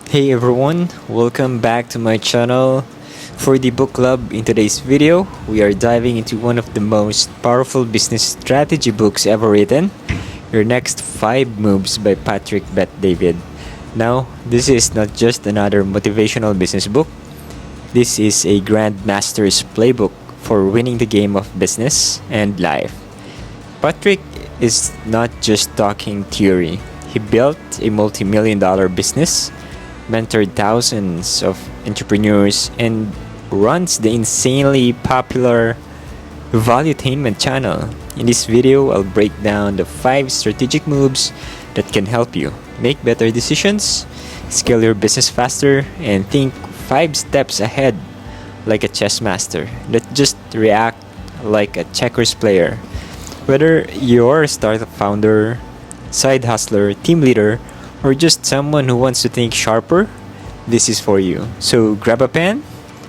Hey everyone, welcome back to my channel. For the book club, in today's video, we are diving into one of the most powerful business strategy books ever written, Your Next 5 Moves by Patrick Bet-David. Now, this is not just another motivational business book. This is a grandmaster's playbook for winning the game of business and life. Patrick is not just talking theory. He built a multi-million-dollar business, mentored thousands of entrepreneurs, and runs the insanely popular Valuetainment channel. In this video, I'll break down the 5 strategic moves that can help you make better decisions, scale your business faster, and think 5 steps ahead like a chess master, not just react like a checkers player. Whether you're a startup founder, side hustler, team leader, or just someone who wants to think sharper, this is for you. So grab a pen,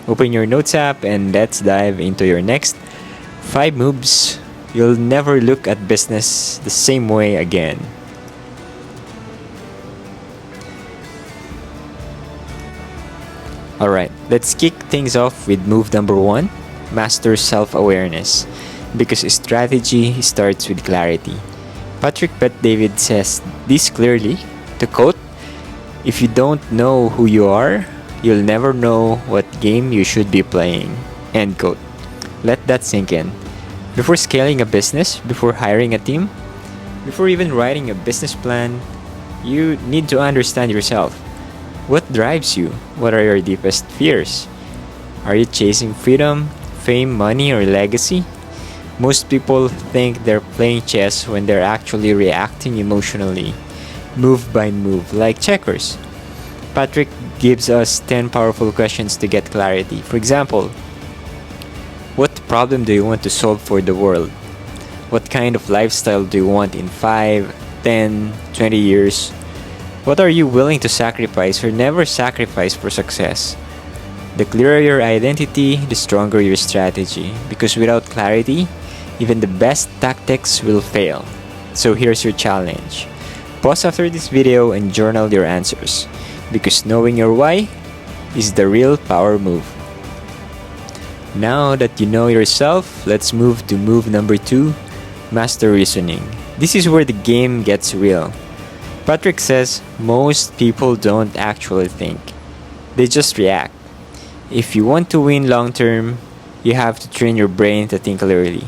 open your notes app, and let's dive into your next 5 moves. You'll never look at business the same way again. Alright, let's kick things off with move number 1, master self-awareness. Because strategy starts with clarity. Patrick Bet-David says this clearly. To quote, "If you don't know who you are, you'll never know what game you should be playing." End quote. Let that sink in. Before scaling a business, before hiring a team, before even writing a business plan, you need to understand yourself. What drives you? What are your deepest fears? Are you chasing freedom, fame, money, or legacy? Most people think they're playing chess when they're actually reacting emotionally, move by move, like checkers. Patrick gives us 10 powerful questions to get clarity. For example, what problem do you want to solve for the world? What kind of lifestyle do you want in 5, 10, 20 years? What are you willing to sacrifice or never sacrifice for success? The clearer your identity, the stronger your strategy. Because without clarity, even the best tactics will fail. So here's your challenge. Pause after this video and journal your answers. Because knowing your why is the real power move. Now that you know yourself, let's move to move number 2, master reasoning. This is where the game gets real. Patrick says most people don't actually think. They just react. If you want to win long term, you have to train your brain to think clearly,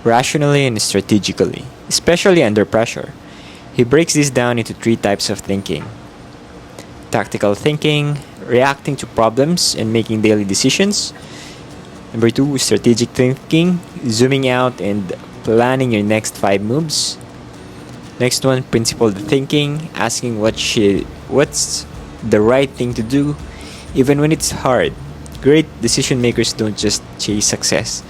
rationally, and strategically, especially under pressure. He breaks this down into 3 types of thinking. Tactical thinking, reacting to problems and making daily decisions. Number 2, strategic thinking, zooming out and planning your next 5 moves. Next one, principled thinking, asking what's the right thing to do, even when it's hard. Great decision makers don't just chase success.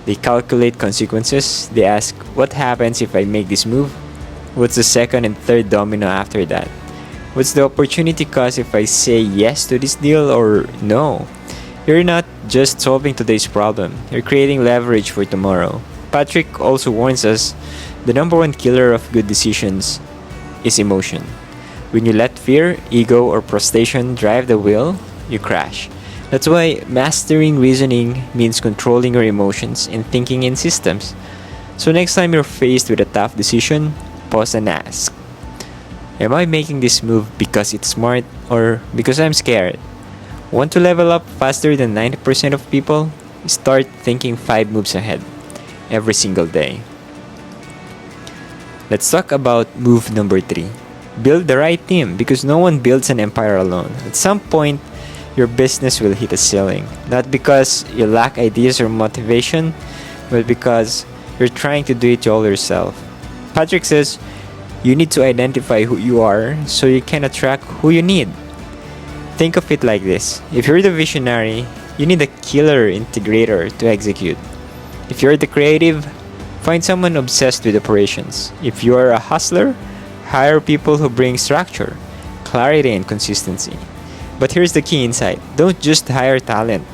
They calculate consequences. They ask, what happens if I make this move? What's the second and third domino after that? What's the opportunity cost if I say yes to this deal or no? You're not just solving today's problem. You're creating leverage for tomorrow. Patrick also warns us, the number 1 killer of good decisions is emotion. When you let fear, ego, or frustration drive the wheel, you crash. That's why mastering reasoning means controlling your emotions and thinking in systems. So next time you're faced with a tough decision, pause and ask, am I making this move because it's smart or because I'm scared? Want to level up faster than 90% of people? Start thinking 5 moves ahead every single day. Let's talk about move number 3. Build the right team, because no one builds an empire alone. At some point, your business will hit a ceiling. Not because you lack ideas or motivation, but because you're trying to do it all yourself. Patrick says, you need to identify who you are so you can attract who you need. Think of it like this. If you're the visionary, you need a killer integrator to execute. If you're the creative, find someone obsessed with operations. If you are a hustler, hire people who bring structure, clarity, and consistency. But here's the key insight. Don't just hire talent,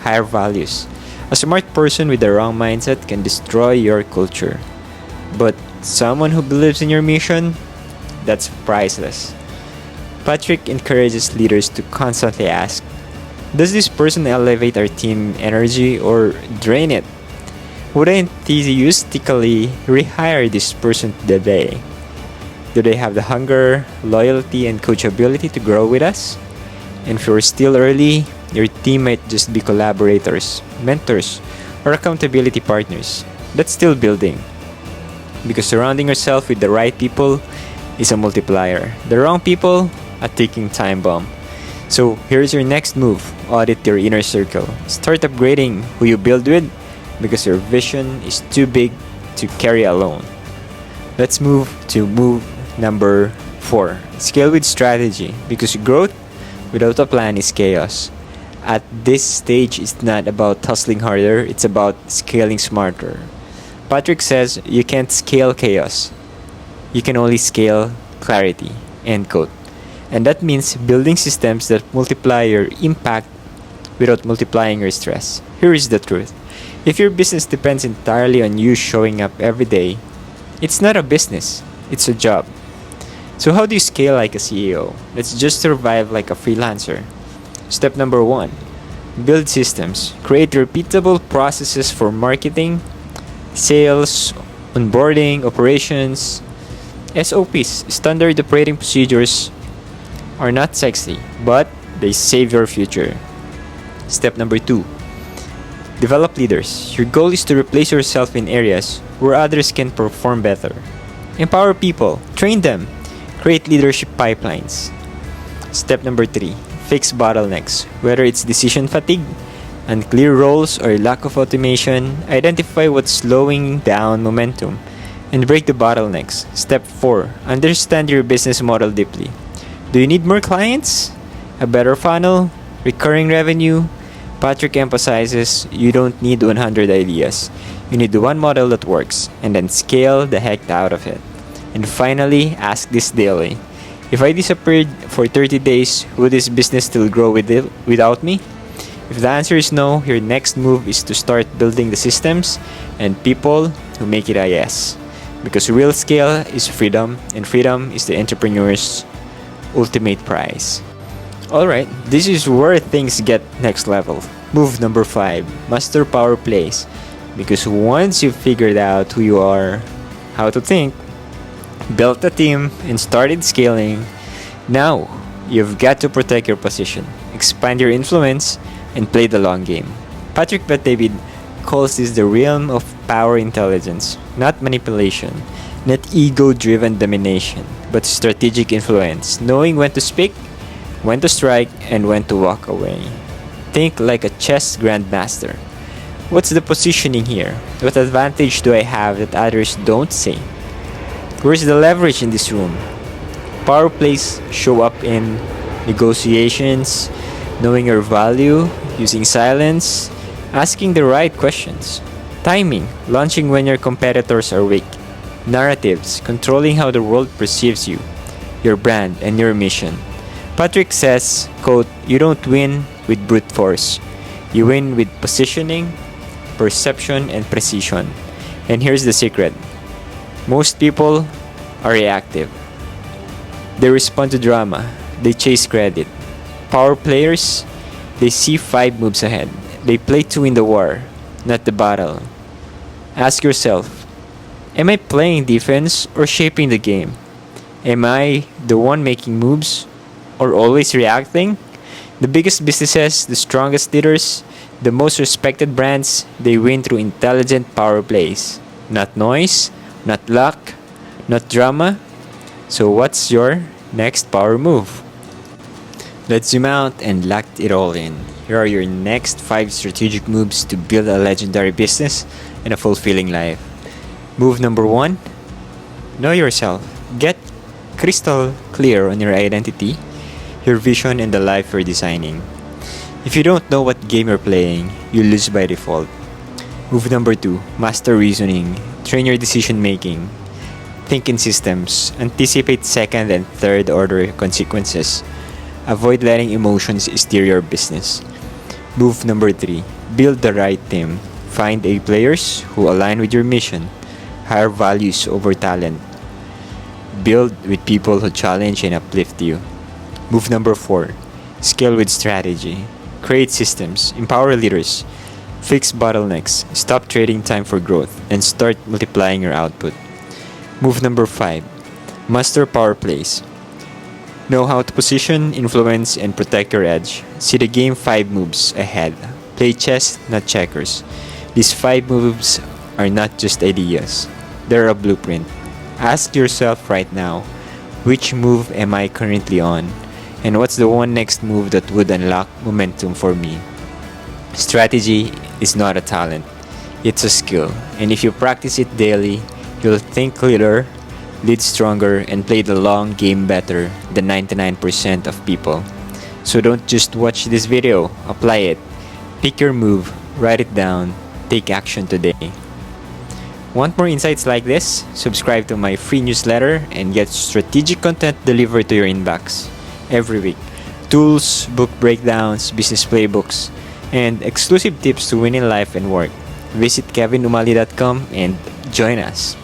hire values. A smart person with the wrong mindset can destroy your culture. But someone who believes in your mission, that's priceless. Patrick encourages leaders to constantly ask, does this person elevate our team energy or drain it? Would I enthusiastically rehire this person today? Do they have the hunger, loyalty, and coachability to grow with us? And if you're still early, your team might just be collaborators, mentors, or accountability partners. That's still building. Because surrounding yourself with the right people is a multiplier. The wrong people, a ticking time bomb. So here's your next move. Audit your inner circle. Start upgrading who you build with because your vision is too big to carry alone. Let's move to move number 4. Scale with strategy because growth without a plan is chaos. At this stage, it's not about hustling harder, it's about scaling smarter. Patrick says you can't scale chaos. You can only scale clarity. End quote. And that means building systems that multiply your impact without multiplying your stress. Here is the truth. If your business depends entirely on you showing up every day, it's not a business, it's a job. So how do you scale like a CEO? Let's just survive like a freelancer. Step number 1. Build systems. Create repeatable processes for marketing, sales, onboarding, operations. SOPs, standard operating procedures, are not sexy, but they save your future. Step number 2. Develop leaders. Your goal is to replace yourself in areas where others can perform better. Empower people. Train them. Create leadership pipelines. Step number 3. Fix bottlenecks. Whether it's decision fatigue, unclear roles, or lack of automation, identify what's slowing down momentum and break the bottlenecks. Step 4. Understand your business model deeply. Do you need more clients? A better funnel? Recurring revenue? Patrick emphasizes you don't need 100 ideas. You need the one model that works, and then scale the heck out of it. And finally, ask this daily. If I disappeared for 30 days, would this business still grow without me? If the answer is no, your next move is to start building the systems and people who make it a yes. Because real scale is freedom, and freedom is the entrepreneur's ultimate prize. Alright, this is where things get next level. Move number 5. Master power plays. Because once you've figured out who you are, how to think, built a team, and started scaling, now you've got to protect your position, expand your influence, and play the long game. Patrick Bet-David calls this the realm of power intelligence, not manipulation, not ego-driven domination, but strategic influence, knowing when to speak, when to strike, and when to walk away. Think like a chess grandmaster. What's the positioning here? What advantage do I have that others don't see? Where's the leverage in this room? Power plays show up in negotiations, knowing your value, using silence, asking the right questions, timing, launching when your competitors are weak, narratives, controlling how the world perceives you, your brand, and your mission. Patrick says, quote, you don't win with brute force. You win with positioning, perception, and precision. And here's the secret. Most people are reactive. They respond to drama. They chase credit. Power players, they see 5 moves ahead. They play to win the war, not the battle. Ask yourself, am I playing defense or shaping the game? Am I the one making moves or always reacting? The biggest businesses, the strongest leaders, the most respected brands, they win through intelligent power plays. Not noise, not luck, not drama. So what's your next power move? Let's zoom out and lock it all in. Here are your next 5 strategic moves to build a legendary business and a fulfilling life. Move number 1, know yourself. Get crystal clear on your identity, your vision, and the life you're designing. If you don't know what game you're playing, you lose by default. Move number 2, master reasoning. Train your decision making. Think in systems. Anticipate second and third order consequences. Avoid letting emotions steer your business. Move number 3, build the right team. Find A players who align with your mission. Hire values over talent. Build with people who challenge and uplift you. Move number 4. Scale with strategy. Create systems, empower leaders, fix bottlenecks, stop trading time for growth, and start multiplying your output. Move number 5. Master power plays. Know how to position, influence, and protect your edge. See the game 5 moves ahead. Play chess, not checkers. These 5 moves are not just ideas. They're a blueprint. Ask yourself right now, which move am I currently on? And what's the one next move that would unlock momentum for me? Strategy is not a talent. It's a skill. And if you practice it daily, you'll think clearer, lead stronger, and play the long game better than 99% of people. So don't just watch this video, apply it. Pick your move, write it down, take action today. Want more insights like this? Subscribe to my free newsletter and get strategic content delivered to your inbox every week. Tools, book breakdowns, business playbooks, and exclusive tips to win in life and work. Visit kevinumali.com and join us.